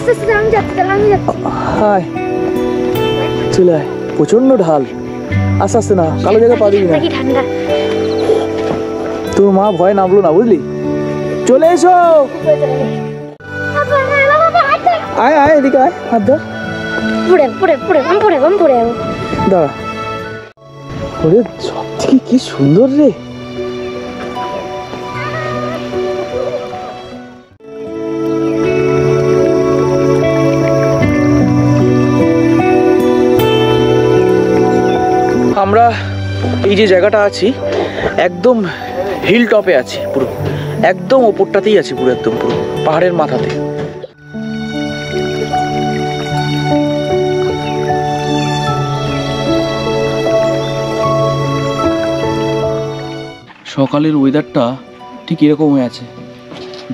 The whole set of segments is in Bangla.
আস্তে আস্তে আমি যাচ্ছি হাই চলে আয়, প্রচন্ড ঢাল, আস্তে আস্তে না, কালো জায়গা পাবি না। ঠান্ডা তোর মা ভয় নামলো না, বুঝলি? চলে এসো, আয় আয় এদিকে আয়, হাত ধর। দাঁড়া, ওরে সব থেকে কি সুন্দর রে। আমরা এই যে জায়গাটা আছি একদম হিল টপে আছি, পুরো একদম ওপরটাতেই আছি, পুরো একদম পুরো পাহাড়ের মাথাতে। সকালের ওয়েদারটা ঠিক এরকম হয়ে আছে।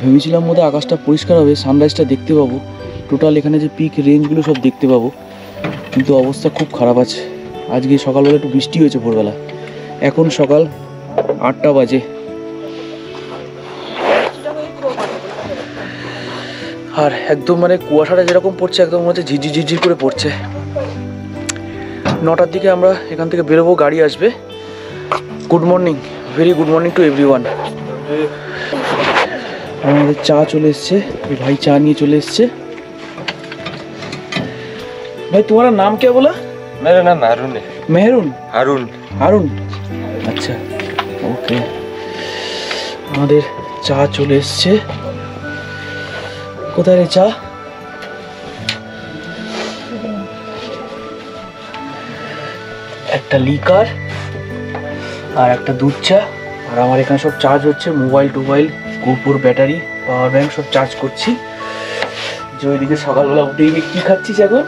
ভেবেছিলাম বোধহয় আকাশটা পরিষ্কার হবে, সানরাইজটা দেখতে পাবো, টোটাল এখানে যে পিক রেঞ্জগুলো সব দেখতে পাবো, কিন্তু অবস্থা খুব খারাপ আছে। আজকে সকালবেলা একটু বৃষ্টি হয়েছে ভোরবেলা, এখন সকাল 8টা বাজে, আর একদম মানে কুয়াশাটা যেরকম পড়ছে একদম মনে হচ্ছে ঝিরঝির ঝিরঝির করে পড়ছে। 9টার দিকে আমরা এখান থেকে বেরোবো, গাড়ি আসবে। Good morning, very good morning to everyone. আমাদের চা চলে এসছে, ভাই চা নিয়ে চলে এসছে। भाई तुम्हारा नाम क्या बोला? मेरा नाम हारून है। मेहरून? हारून। हारून, अच्छा ओके। আমাদের চা চলে এসছে। কোথায় রে চা? একটা লিকার আর একটা দুধ চা, আর আমার এখানে সব চার্জ হচ্ছে, মোবাইল টোবাইল, গোপুর ব্যাটারি, পাওয়ার ব্যাংক সব চার্জ করছি। যে ওইদিকে সকালবেলা উঠে গিয়ে কি খাচ্ছিস এখন?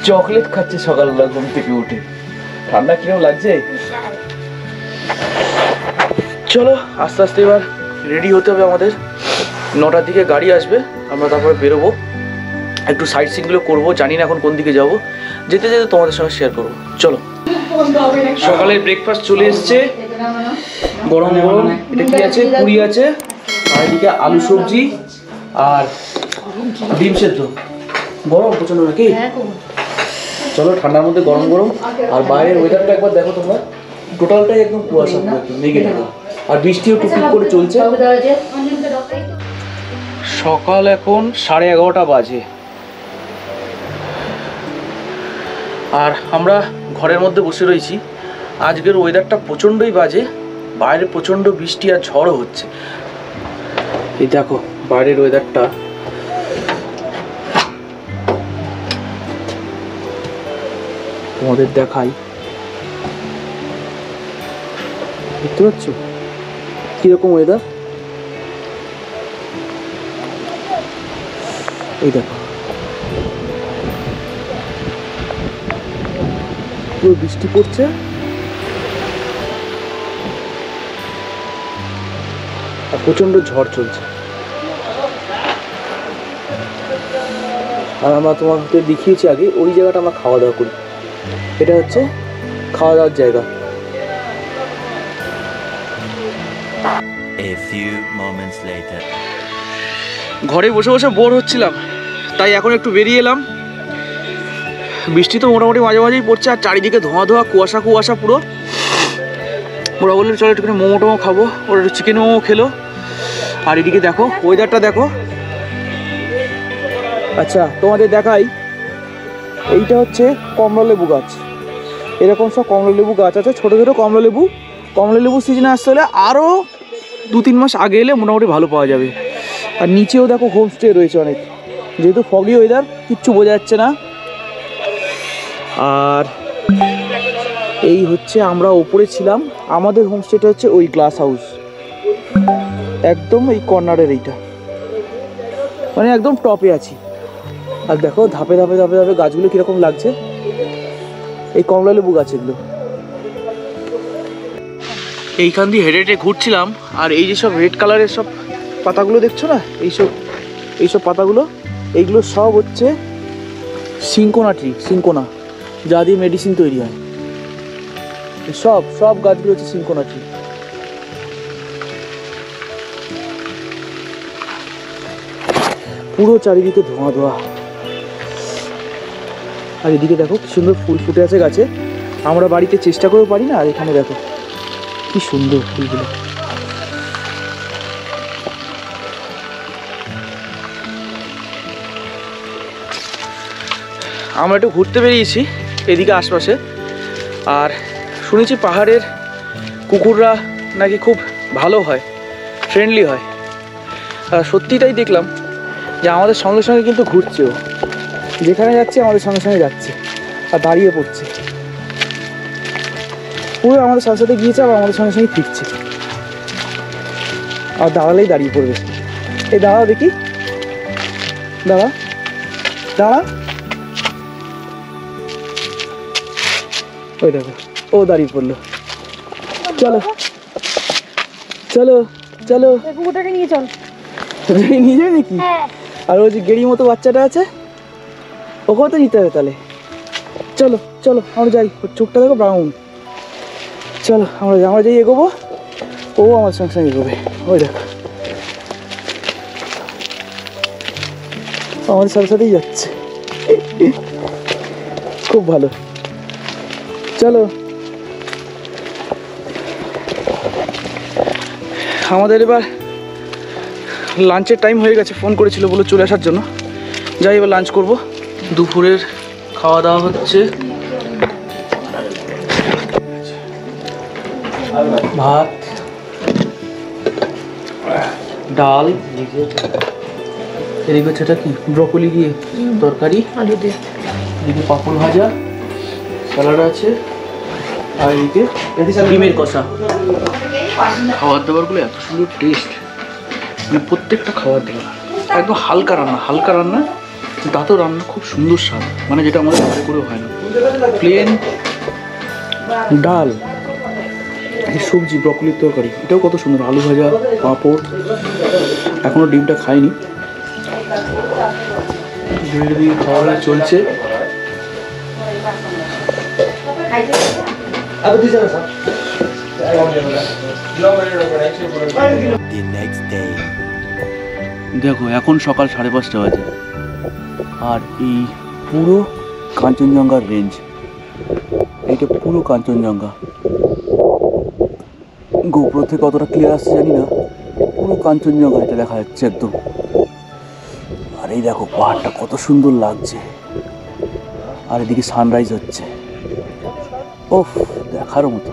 চকলেট খাচ্ছে সকালবেলা ঘুম থেকে উঠে। ঠান্ডা কিরকম লাগছে? চলো আস্তে আস্তে এবার রেডি হতে হবে আমাদের। 9টার দিকে গাড়ি আসবে, আমরা তারপরে বেরোবো, একটু সাইট সিনগুলো করবো, জানি না এখন কোন দিকে যাব, যেতে যেতে তোমাদের সঙ্গে শেয়ার করবো। চলো, সকালের ব্রেকফাস্ট চলে এসছে, গরম গরম। এটা কি আছে? পুরি আছে, আর এদিকে আলু সবজি আর ডিম সেদ্ধ। গরম প্রচন্ড নাকি? চলো, ঠান্ডার মধ্যে গরম গরম। আর বাইরের ওয়েদারটা একবার দেখো তোমরা, টোটালটাই একদম কুয়াশা, একদম মেঘে ঢাকা, আর বৃষ্টিও টুকটুক করে চলছে। সকাল এখন 11:30 বাজে, আর আমরা ঘরের মধ্যে বসে রয়েছি। আজকের ওয়েদারটা প্রচণ্ডই বাজে, বাইরে প্রচণ্ড বৃষ্টি আর ঝড়ও হচ্ছে। এই দেখো বাইরের ওয়েদারটা, তোমাদের দেখাই, দেখতে পাচ্ছ কিরকম ওয়েদার? এই দেখো পুরো বৃষ্টি পড়ছে, আর প্রচন্ড ঝড় চলছে। আর আমরা তোমাকে দেখিয়েছি আগে, ওই জায়গাটা আমরা খাওয়া দাওয়া করি, এটা হচ্ছে খাওয়া দাওয়ার জায়গা। A few moments later. ঘরে বসে বসে বোর হচ্ছিলাম, তাই এখন একটু বেরিয়ে এলাম। বৃষ্টি তো মোটামুটি মাঝে মাঝেই পড়ছে, আর চারিদিকে ধোঁয়া ধোঁয়া কুয়াশা কুয়াশা পুরো। ওরা বললো চলো একটুখানি মোমো টোমো খাবো, ওরা একটু চিকেন মোমো খেলো। আর এদিকে দেখো ওয়েদারটা দেখো। আচ্ছা তোমাদের দেখাই, এইটা হচ্ছে কমলা লেবু গাছ, এরকম সব কমলা লেবু গাছ আছে, ছোটো ছোটো কমলা লেবু। কমলা লেবু সিজনে আসতে হলে আরও 2-3 মাস আগে এলে মোটামুটি ভালো পাওয়া যাবে। আর নিচেও দেখো হোমস্টে রয়েছে অনেক, যেহেতু ফগি ওয়েদার কিচ্ছু বোঝা যাচ্ছে না। আর এই হচ্ছে আমরা ওপরে ছিলাম, আমাদের হোমস্টেটা হচ্ছে ওই গ্লাস হাউস, একদম এই কর্নারের, এইটা মানে একদম টপে আছি। আর দেখো ধাপে ধাপে ধাপে ধাপে গাছগুলো কীরকম লাগছে, এই কমলা লেবু গাছ এগুলো। এইখান দিয়ে হেঁটে হেঁটে ঘুরছিলাম, আর এই যে সব রেড কালারের সব পাতাগুলো দেখছো না, এইসব পাতাগুলো, এইগুলো সব হচ্ছে সিনকোনা ট্রি, সিনকোনা, যা দিয়ে মেডিসিন তৈরি হয়। সব গাছগুলো হচ্ছে সিনকোনা ট্রি। পুরো চারিদিকে ধোঁয়া ধোঁয়া। আর এদিকে দেখো কি সুন্দর ফুল ফুটে আছে গাছে, আমরা বাড়িতে চেষ্টা করেও পারি না, আর এখানে দেখো কি সুন্দর ফুলগুলো। আমরা একটু ঘুরতে বেরিয়েছি এদিকে আশপাশে, আর শুনেছি পাহাড়ের কুকুররা নাকি খুব ভালো হয়, ফ্রেন্ডলি হয়। সত্যি তাই দেখলাম যে আমাদের সঙ্গে সঙ্গে কিন্তু ঘুরছেও, যেখানে যাচ্ছে আমাদের সঙ্গে সঙ্গে যাচ্ছে আর দাঁড়িয়ে পড়ছে, পুরো আমাদের সাথে সাথে গিয়েছে আবার আমাদের সঙ্গে সঙ্গে ফিরছে, আর দাঁড়ালেই দাঁড়িয়ে পড়বে। এই দাঁড়াও দেখি, দাঁড়া দাঁড়া, ওই দেখো ও দাঁড়িয়ে পড়লো। চলো চলো চলো, কুকুরটাকে নিয়ে চল। নিয়ে যাবে নাকি? আর ওই যে গেড়ির মতো বাচ্চাটা আছে ওকেও তো নিতে হবে তাহলে। চলো চলো আমরা যাই, ওর চোখটা দেখো ব্রাউন। চলো আমরা যাই এগোবো, ও আমার সঙ্গে সঙ্গে এগোবে। ওই দেখো আমাদের সাথে সাথেই যাচ্ছে, খুব ভালো। চলো আমাদের এবার লাঞ্চের টাইম হয়ে গেছে, ফোন করেছিল বলে চলে আসার জন্য। যাই এবার লাঞ্চ করব। দুপুরের খাওয়া দাওয়া হচ্ছে ভাত, ডাল, এদিকে হচ্ছে এটা কি ব্রকলি দিয়ে তরকারি, আলু দিয়ে, এদিকে পাঁপড় ভাজা, স্যালাড আছে, আর এদিকে ডিমের কষা। খাবার দাবারগুলো এত সুন্দর টেস্ট, মানে প্রত্যেকটা খাবার দাবার একদম হালকা রান্না, হালকা রান্না, তাতেও রান্না খুব সুন্দর স্বাদ, মানে যেটা আমাদের ঘরে করেও হয় না। প্লেন ডাল, সবজি, ব্রকলির তরকারি, এটাও কত সুন্দর, আলু ভাজা, পাঁপড়। এখনও ডিমটা খাইনি, ধীরে ধীরে খাওয়া দাওয়া চলছে। The next day. দেখো এখন সকাল 5:30 বাজে, আর এই পুরো কাঞ্চনজঙ্ঘার রেঞ্জ, এইটা পুরো কাঞ্চনজঙ্ঘা। গোপ্রো থেকে কতটা ক্লিয়ার আসছে জানি না, পুরো কাঞ্চনজঙ্ঘা এটা দেখা যাচ্ছে একদম। আর এই দেখো পাহাড়টা কত সুন্দর লাগছে, আর এদিকে সানরাইজ হচ্ছে, ওফ দেখার মতো।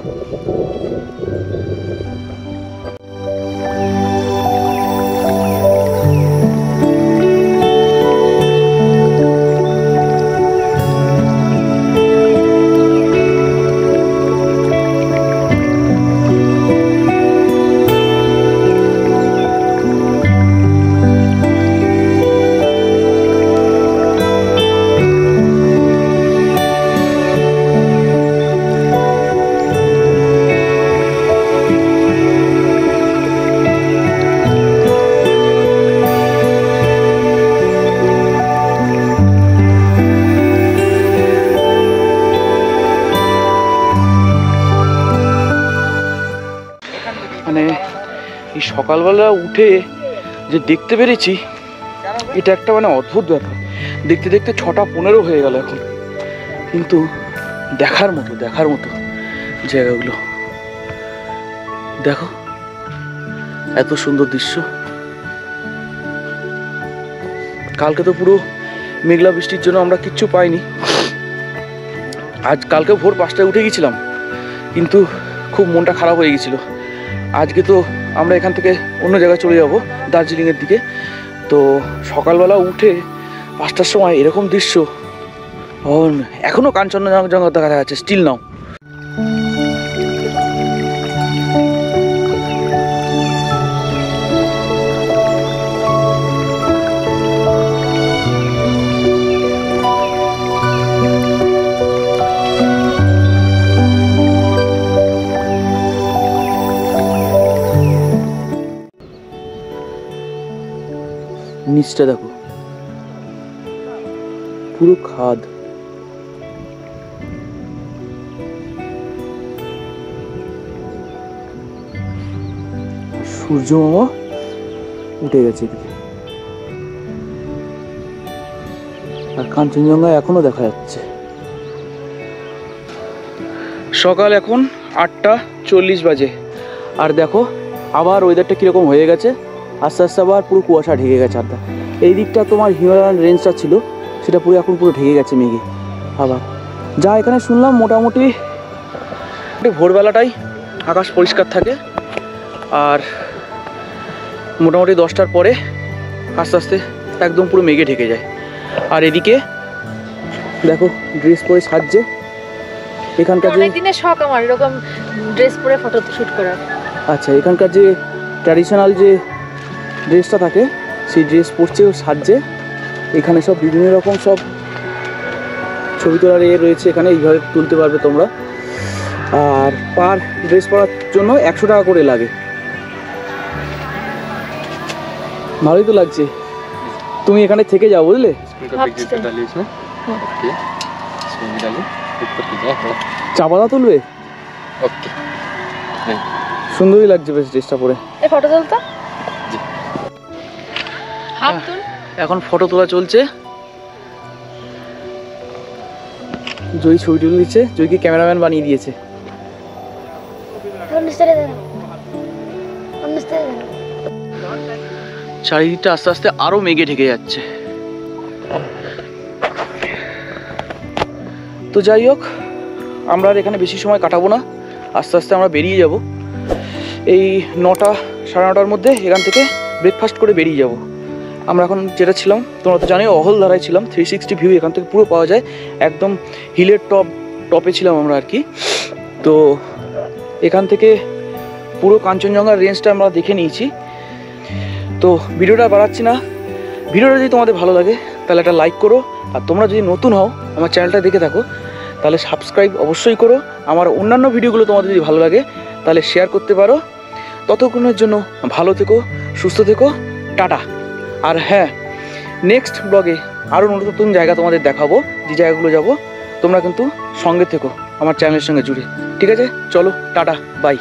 মানে এই সকালবেলা উঠে যে দেখতে পেরেছি, এটা একটা মানে অদ্ভুত ব্যাপার। দেখতে দেখতে 6:15 হয়ে গেল এখন, কিন্তু দেখার মতো জায়গাগুলো দেখো, এত সুন্দর দৃশ্য। কালকে তো পুরো মেঘলা বৃষ্টির জন্য আমরা কিচ্ছু পাইনি। কালকে ভোর 5টায় উঠে গেছিলাম, কিন্তু খুব মনটা খারাপ হয়ে গেছিলো। আজকে তো আমরা এখান থেকে অন্য জায়গায় চলে যাব, দার্জিলিংয়ের দিকে। তো সকালবেলা উঠে 5টার সময় এরকম দৃশ্য, এখনও কাঞ্চনজঙ্ঘা দেখা যাচ্ছে স্টিল নাও। নিচটা দেখো পুরো খাদ, সূর্য মামা উঠে গেছে এদিকে। আর কাঞ্চনজঙ্ঘা এখনও দেখা যাচ্ছে। সকাল এখন 8:40 বাজে, আর দেখো আবার ওয়েদারটা কীরকম হয়ে গেছে, আস্তে আস্তে আবার পুরো কুয়াশা ঢেকে গেছে। আর এই দিকটা তোমার হিমালয়ান রেঞ্জটা ছিল, সেটা পুরো এখন পুরো ঢেকে গেছে মেঘে। আবার যা এখানে শুনলাম মোটামুটি ভোরবেলাটাই আকাশ পরিষ্কার থাকে, আর মোটামুটি 10টার পরে আস্তে আস্তে একদম পুরো মেঘে ঢেকে যায়। আর এদিকে দেখো ড্রেস পরে সাজছে এখানকার যে, অনেক দিনের শখ আমার এরকম ড্রেস পরে ফটো শুট করার। আচ্ছা এখানকার যে ট্র্যাডিশনাল যে ড্রেসটা থাকে সেই ড্রেস পরছে সাজছে। এখানে সব বিভিন্ন রকম সব ছবি তোলার রয়েছে, এখানে এইভাবে তুলতে পারবে তোমরা। আর পার ড্রেস পরার জন্য 100 টাকা করে লাগে। ভালোই তো লাগছে। তুমি এখানে থেকে যাও বুঝলে। চা পাতা তুলবে, সুন্দরই লাগছে বেশ ড্রেসটা পরে। এই ফটো তুলতো হাত তুল। এখন ফটো তোলা চলছে। জয়ী ছবি তুলে দিচ্ছে, জয়ীকে ক্যামেরাম্যান বানিয়ে দিয়েছে। চারিদিকটা আস্তে আস্তে আরো মেঘে ঢেকে যাচ্ছে। তো যাই হোক, আমরা আর এখানে বেশি সময় কাটাবো না, আস্তে আস্তে আমরা বেরিয়ে যাব। এই 9টা সাড়ে 9টার মধ্যে এখান থেকে ব্রেকফাস্ট করে বেরিয়ে যাব। আমরা এখন যেটা ছিলাম তোমরা তো জানোই, অহলধারায় ছিলাম। 360 ভিউ এখান থেকে পুরো পাওয়া যায়, একদম হিলের টপে ছিলাম আমরা আর কি। তো এখান থেকে পুরো কাঞ্চনজঙ্ঘার রেঞ্জটা আমরা দেখে নিয়েছি। তো ভিডিওটা বাড়াচ্ছি না। ভিডিওটা যদি তোমাদের ভালো লাগে তাহলে একটা লাইক করো, আর তোমরা যদি নতুন হও আমার চ্যানেলটা দেখে থাকো তাহলে সাবস্ক্রাইব অবশ্যই করো। আমার অন্যান্য ভিডিওগুলো তোমাদের যদি ভালো লাগে তাহলে শেয়ার করতে পারো। ততক্ষণের জন্য ভালো থেকো, সুস্থ থেকো, টাটা। আর হ্যাঁ, নেক্সট ব্লগে আরও নতুন জায়গা তোমাদের দেখাবো, যে জায়গাগুলো যাব। তোমরা কিন্তু সঙ্গে থেকো আমার চ্যানেলের সঙ্গে জুড়ে, ঠিক আছে? চলো টাটা, বাই।